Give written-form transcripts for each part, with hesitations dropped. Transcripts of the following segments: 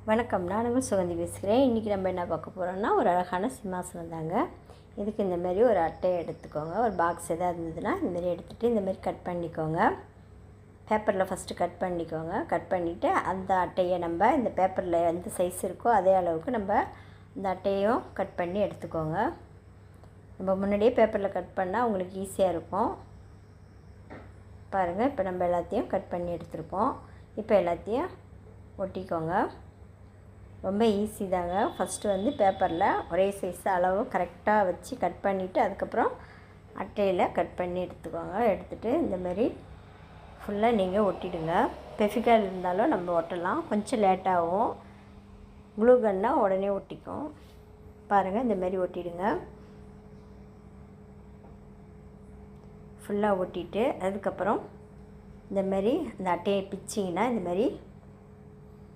வணக்கம், நான் உங்கள் சுகந்தி பேசுகிறேன். இன்றைக்கி நம்ம என்ன பார்க்க போகிறோம்னா, ஒரு அழகான சிம்மாசனம் தாங்க. இதுக்கு இந்தமாரி ஒரு அட்டையை எடுத்துக்கோங்க. ஒரு பாக்ஸ் எதாவது இருந்ததுன்னா இந்தமாரி எடுத்துகிட்டு இந்தமாரி கட் பண்ணிக்கோங்க. பேப்பரில் ஃபஸ்ட்டு கட் பண்ணிக்கோங்க. கட் பண்ணிவிட்டு அந்த அட்டையை நம்ம இந்த பேப்பரில் எந்த சைஸ் இருக்கோ அதே அளவுக்கு நம்ம இந்த அட்டையும் கட் பண்ணி எடுத்துக்கோங்க. நம்ம முன்னாடியே பேப்பரில் கட் பண்ணால் உங்களுக்கு ஈஸியாக இருக்கும். பாருங்கள், இப்போ நம்ம எல்லாத்தையும் கட் பண்ணி எடுத்துருக்கோம். இப்போ எல்லாத்தையும் ஒட்டிக்கோங்க. ரொம்ப ஈஸி தாங்க. ஃபஸ்ட்டு பேப்பரில் ஒரே சைஸ் அளவு கரெக்டாக வச்சு கட் பண்ணிவிட்டு அதுக்கப்புறம் அட்டையில் கட் பண்ணி எடுத்துக்கோங்க. எடுத்துகிட்டு இந்தமாரி ஃபுல்லாக நீங்கள் ஒட்டிடுங்க. பெஃபிகால் இருந்தாலும் நம்ம ஒட்டலாம், கொஞ்சம் லேட்டாகும். க்ளூ கன்னால் உடனே ஒட்டிக்கும். பாருங்கள், இந்தமாரி ஒட்டிடுங்க. ஃபுல்லாக ஒட்டிட்டு அதுக்கப்புறம் இந்தமாரி அந்த அட்டையை பிச்சிங்கன்னா இந்தமாரி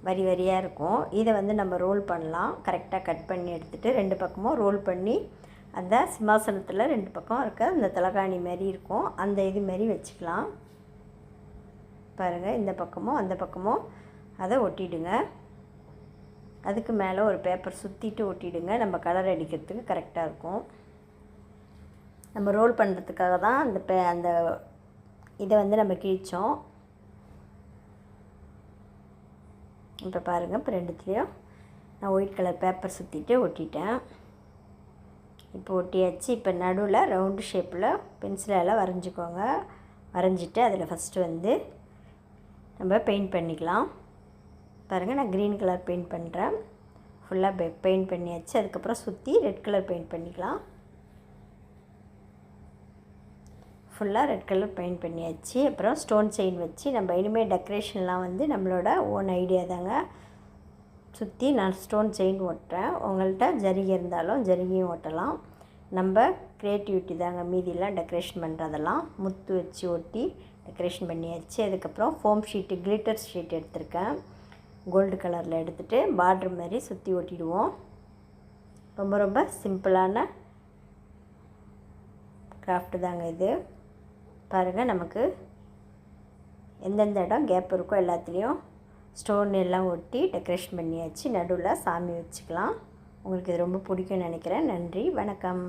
வரி வரியாக இருக்கும். இதை நம்ம ரோல் பண்ணலாம். கரெக்டாக கட் பண்ணி எடுத்துகிட்டு ரெண்டு பக்கமும் ரோல் பண்ணி அந்த சிம்மாசனத்தில் ரெண்டு பக்கம் இருக்க அந்த தலகாணி மாரி இருக்கும், அந்த இது மாரி வச்சுக்கலாம். பாருங்கள், இந்த பக்கமும் அந்த பக்கமும் அதை ஒட்டிடுங்க. அதுக்கு மேலே ஒரு பேப்பர் சுற்றிட்டு ஒட்டிடுங்க. நம்ம கலர் அடிக்கிறதுக்கு கரெக்டாக இருக்கும். நம்ம ரோல் பண்ணுறதுக்காக தான் அந்த இதை நம்ம கிழித்தோம். இப்போ பாருங்கள், இப்போ ரெண்டுத்துலேயும் நான் ஒயிட் கலர் பேப்பர் சுற்றிட்டு ஒட்டிட்டேன். இப்போ ஒட்டியாச்சு. இப்போ நடுவில் ரவுண்டு ஷேப்பில் பென்சிலால் வரைஞ்சிக்கோங்க. வரைஞ்சிட்டு அதில் ஃபஸ்ட்டு நம்ம பெயிண்ட் பண்ணிக்கலாம். பாருங்கள், நான் க்ரீன் கலர் பெயிண்ட் பண்ணுறேன். ஃபுல்லாக பெயிண்ட் பண்ணியாச்சு. அதுக்கப்புறம் சுற்றி ரெட் கலர் பெயிண்ட் பண்ணிக்கலாம். ஃபுல்லாக ரெட் கலர் பெயிண்ட் பண்ணியாச்சு. அப்புறம் ஸ்டோன் செயின் வச்சு நம்ம இனிமேல் டெக்கரேஷன்லாம் நம்மளோட ஓன் ஐடியா தாங்க. சுற்றி நான் ஸ்டோன் செயின் ஒட்டுறேன். உங்கள்கிட்ட ஜரிகை இருந்தாலும் ஜரிகையும் ஒட்டலாம். நம்ம க்ரியேட்டிவிட்டி தாங்க. மீதியெல்லாம் டெக்கரேஷன் பண்ணுறதெல்லாம் முத்து வச்சு ஒட்டி டெக்கரேஷன் பண்ணியாச்சு. அதுக்கப்புறம் ஃபோம் ஷீட்டு, கிளிட்டர் ஷீட் எடுத்திருக்கேன். கோல்டு கலரில் எடுத்துகிட்டு பார்ட்ரு மாதிரி சுற்றி ஒட்டிடுவோம். ரொம்ப ரொம்ப சிம்பிளான கிராஃப்ட் தாங்க இது. பாருங்கள், நமக்கு எந்தெந்த இடம் கேப் இருக்கோ எல்லாத்துலேயும் ஸ்டோன் எல்லாம் ஒட்டி டெக்கரேஷன் பண்ணியாச்சு. நடுவில் சாமி வச்சுக்கலாம். உங்களுக்கு இது ரொம்ப பிடிக்கும்னு நினைக்கிறேன். நன்றி, வணக்கம்.